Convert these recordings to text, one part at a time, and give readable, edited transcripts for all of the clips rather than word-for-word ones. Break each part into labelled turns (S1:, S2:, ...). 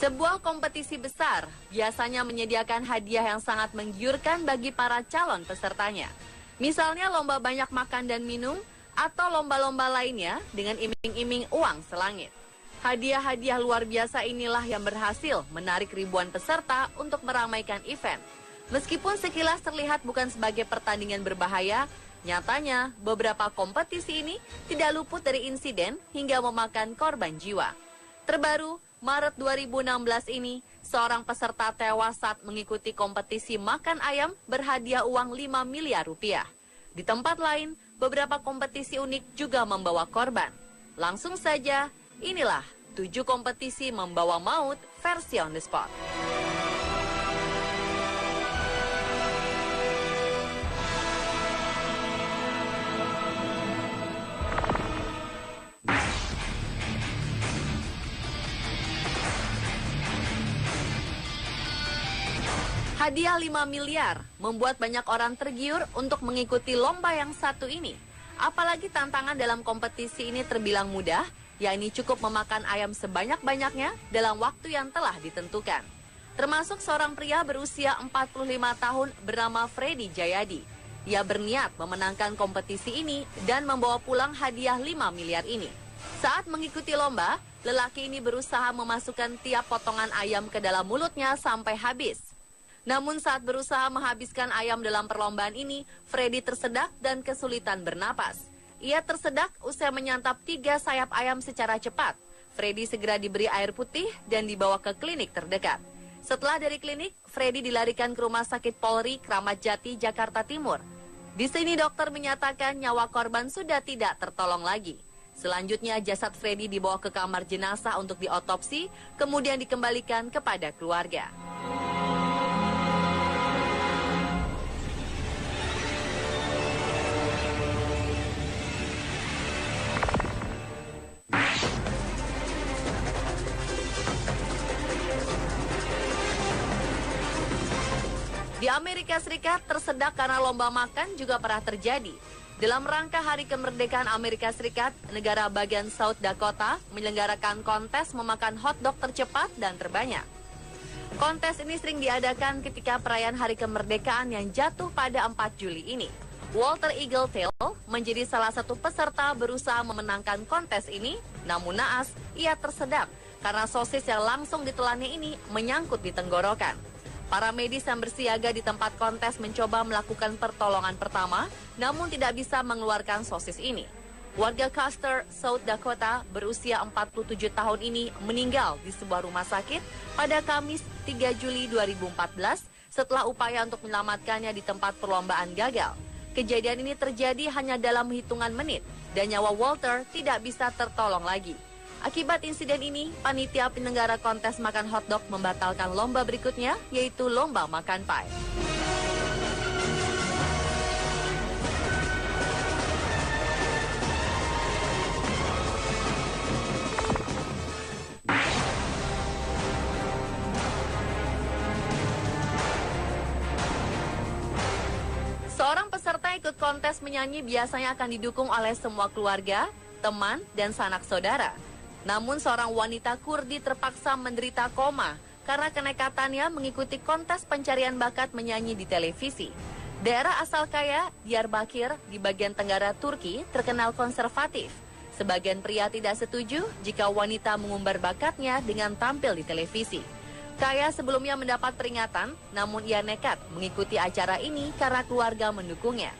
S1: Sebuah kompetisi besar biasanya menyediakan hadiah yang sangat menggiurkan bagi para calon pesertanya. Misalnya lomba banyak makan dan minum, atau lomba-lomba lainnya dengan iming-iming uang selangit. Hadiah-hadiah luar biasa inilah yang berhasil menarik ribuan peserta untuk meramaikan event. Meskipun sekilas terlihat bukan sebagai pertandingan berbahaya, nyatanya beberapa kompetisi ini tidak luput dari insiden hingga memakan korban jiwa. Terbaru, Maret 2016 ini, seorang peserta tewas saat mengikuti kompetisi makan ayam berhadiah uang 5 miliar rupiah. Di tempat lain, beberapa kompetisi unik juga membawa korban. Langsung saja, inilah 7 kompetisi membawa maut versi on the spot. Hadiah 5 miliar membuat banyak orang tergiur untuk mengikuti lomba yang satu ini. Apalagi tantangan dalam kompetisi ini terbilang mudah, yakni cukup memakan ayam sebanyak-banyaknya dalam waktu yang telah ditentukan. Termasuk seorang pria berusia 45 tahun bernama Freddy Jayadi. Ia berniat memenangkan kompetisi ini dan membawa pulang hadiah 5 miliar ini. Saat mengikuti lomba, lelaki ini berusaha memasukkan tiap potongan ayam ke dalam mulutnya sampai habis. Namun saat berusaha menghabiskan ayam dalam perlombaan ini, Freddy tersedak dan kesulitan bernapas. Ia tersedak usai menyantap 3 sayap ayam secara cepat. Freddy segera diberi air putih dan dibawa ke klinik terdekat. Setelah dari klinik, Freddy dilarikan ke Rumah Sakit Polri Kramat Jati, Jakarta Timur. Di sini dokter menyatakan nyawa korban sudah tidak tertolong lagi. Selanjutnya jasad Freddy dibawa ke kamar jenazah untuk diotopsi, kemudian dikembalikan kepada keluarga. Di Amerika Serikat, tersedak karena lomba makan juga pernah terjadi. Dalam rangka Hari Kemerdekaan Amerika Serikat, negara bagian South Dakota menyelenggarakan kontes memakan hotdog tercepat dan terbanyak. Kontes ini sering diadakan ketika perayaan Hari Kemerdekaan yang jatuh pada 4 Juli ini. Walter Eagletail menjadi salah satu peserta berusaha memenangkan kontes ini, namun naas, ia tersedak karena sosis yang langsung ditelannya ini menyangkut di tenggorokan. Para medis yang bersiaga di tempat kontes mencoba melakukan pertolongan pertama, namun tidak bisa mengeluarkan sosis ini. Warga Custer, South Dakota, berusia 47 tahun ini meninggal di sebuah rumah sakit pada Kamis 3 Juli 2014 setelah upaya untuk menyelamatkannya di tempat perlombaan gagal. Kejadian ini terjadi hanya dalam hitungan menit dan nyawa Walter tidak bisa tertolong lagi. Akibat insiden ini, panitia penyelenggara kontes makan hotdog membatalkan lomba berikutnya, yaitu lomba makan pie. Seorang peserta ikut kontes menyanyi biasanya akan didukung oleh semua keluarga, teman, dan sanak saudara. Namun seorang wanita Kurdi terpaksa menderita koma karena kenekatannya mengikuti kontes pencarian bakat menyanyi di televisi. Daerah asal kaya, Diyarbakir, di bagian tenggara Turki, terkenal konservatif. Sebagian pria tidak setuju jika wanita mengumbar bakatnya dengan tampil di televisi. Kaya sebelumnya mendapat peringatan, namun ia nekat mengikuti acara ini karena keluarga mendukungnya.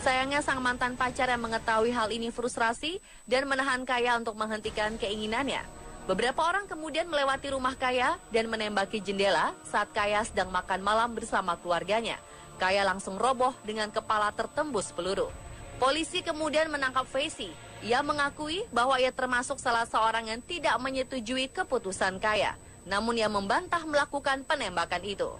S1: Sayangnya sang mantan pacar yang mengetahui hal ini frustrasi dan menahan Kaya untuk menghentikan keinginannya. Beberapa orang kemudian melewati rumah Kaya dan menembaki jendela saat Kaya sedang makan malam bersama keluarganya. Kaya langsung roboh dengan kepala tertembus peluru. Polisi kemudian menangkap Faisy. Ia mengakui bahwa ia termasuk salah seorang yang tidak menyetujui keputusan Kaya. Namun ia membantah melakukan penembakan itu.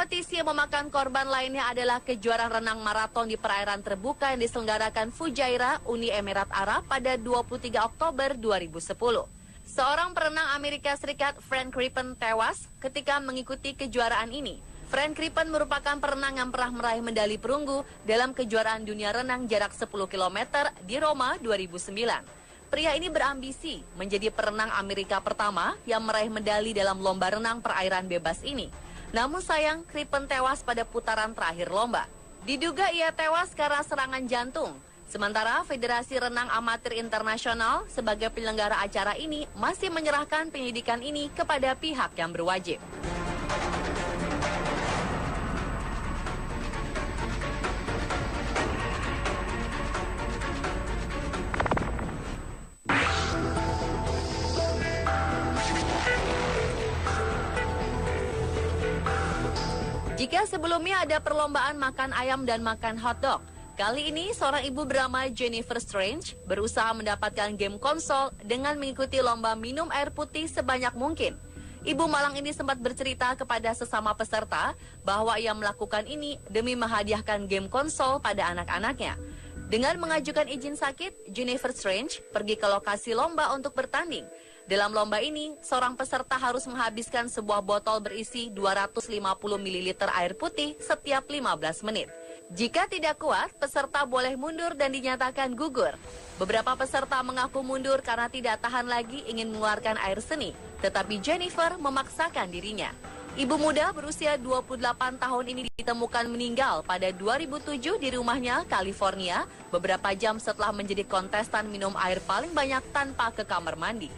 S1: Kompetisi yang memakan korban lainnya adalah kejuaraan renang maraton di perairan terbuka yang diselenggarakan Fujairah, Uni Emirat Arab pada 23 Oktober 2010. Seorang perenang Amerika Serikat, Frank Crippen, tewas ketika mengikuti kejuaraan ini. Frank Crippen merupakan perenang yang pernah meraih medali perunggu dalam kejuaraan dunia renang jarak 10 km di Roma 2009. Pria ini berambisi menjadi perenang Amerika pertama yang meraih medali dalam lomba renang perairan bebas ini. Namun sayang, Crippen tewas pada putaran terakhir lomba. Diduga ia tewas karena serangan jantung. Sementara Federasi Renang Amatir Internasional sebagai penyelenggara acara ini masih menyerahkan penyidikan ini kepada pihak yang berwajib. Jika sebelumnya ada perlombaan makan ayam dan makan hotdog, kali ini seorang ibu bernama Jennifer Strange berusaha mendapatkan game konsol dengan mengikuti lomba minum air putih sebanyak mungkin. Ibu malang ini sempat bercerita kepada sesama peserta bahwa ia melakukan ini demi menghadiahkan game konsol pada anak-anaknya. Dengan mengajukan izin sakit, Jennifer Strange pergi ke lokasi lomba untuk bertanding. Dalam lomba ini, seorang peserta harus menghabiskan sebuah botol berisi 250 ml air putih setiap 15 menit. Jika tidak kuat, peserta boleh mundur dan dinyatakan gugur. Beberapa peserta mengaku mundur karena tidak tahan lagi ingin mengeluarkan air seni, tetapi Jennifer memaksakan dirinya. Ibu muda berusia 28 tahun ini ditemukan meninggal pada 2007 di rumahnya, California, beberapa jam setelah menjadi kontestan minum air paling banyak tanpa ke kamar mandi.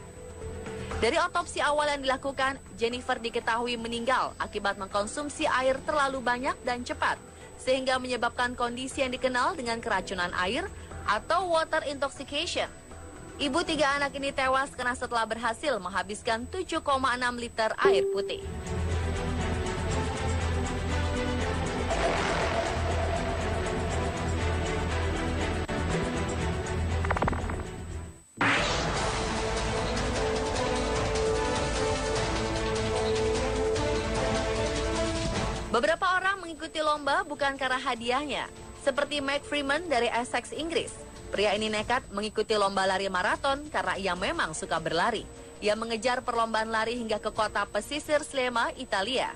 S1: Dari otopsi awal yang dilakukan, Jennifer diketahui meninggal akibat mengkonsumsi air terlalu banyak dan cepat, sehingga menyebabkan kondisi yang dikenal dengan keracunan air atau water intoxication. Ibu 3 anak ini tewas karena setelah berhasil menghabiskan 7,6 liter air putih. Beberapa orang mengikuti lomba bukan karena hadiahnya, seperti Mike Freeman dari Essex, Inggris. Pria ini nekat mengikuti lomba lari maraton karena ia memang suka berlari. Ia mengejar perlombaan lari hingga ke kota pesisir Slema, Italia.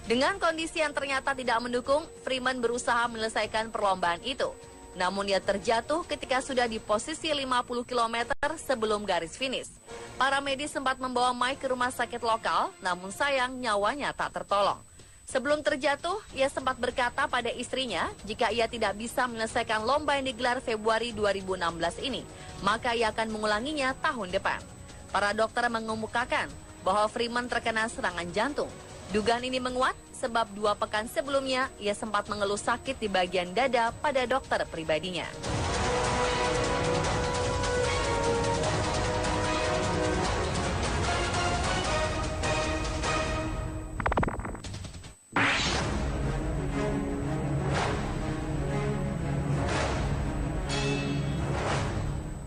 S1: Dengan kondisi yang ternyata tidak mendukung, Freeman berusaha menyelesaikan perlombaan itu. Namun ia terjatuh ketika sudah di posisi 50 km sebelum garis finish. Para medis sempat membawa Mike ke rumah sakit lokal, namun sayang nyawanya tak tertolong. Sebelum terjatuh, ia sempat berkata pada istrinya jika ia tidak bisa menyelesaikan lomba yang digelar Februari 2016 ini, maka ia akan mengulanginya tahun depan. Para dokter mengemukakan bahwa Freeman terkena serangan jantung. Dugaan ini menguat sebab 2 pekan sebelumnya ia sempat mengeluh sakit di bagian dada pada dokter pribadinya.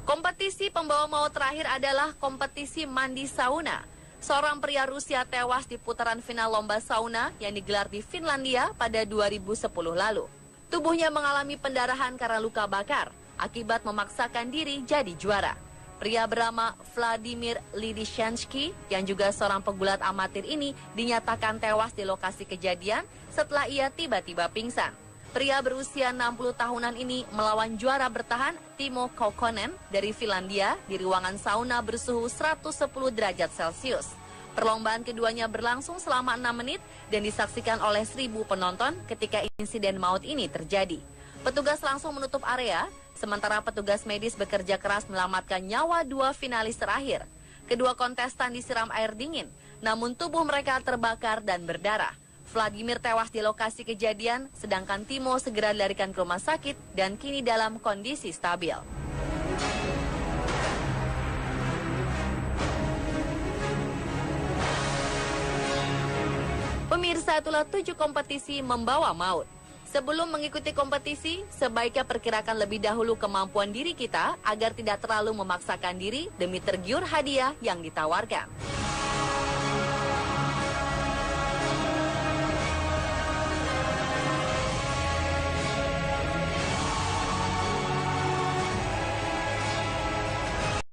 S1: Kompetisi pembawa maut terakhir adalah kompetisi mandi sauna. Seorang pria Rusia tewas di putaran final lomba sauna yang digelar di Finlandia pada 2010 lalu. Tubuhnya mengalami pendarahan karena luka bakar akibat memaksakan diri jadi juara. Pria bernama Vladimir Lidishansky yang juga seorang pegulat amatir ini dinyatakan tewas di lokasi kejadian setelah ia tiba-tiba pingsan. Pria berusia 60 tahunan ini melawan juara bertahan Timo Kaukonen dari Finlandia di ruangan sauna bersuhu 110 derajat Celcius. Perlombaan keduanya berlangsung selama 6 menit dan disaksikan oleh 1.000 penonton ketika insiden maut ini terjadi. Petugas langsung menutup area, sementara petugas medis bekerja keras menyelamatkan nyawa 2 finalis terakhir. Kedua kontestan disiram air dingin, namun tubuh mereka terbakar dan berdarah. Vladimir tewas di lokasi kejadian, sedangkan Timo segera dilarikan ke rumah sakit dan kini dalam kondisi stabil. Pemirsa, itulah 7 kompetisi membawa maut. Sebelum mengikuti kompetisi, sebaiknya perkirakan lebih dahulu kemampuan diri kita agar tidak terlalu memaksakan diri demi tergiur hadiah yang ditawarkan.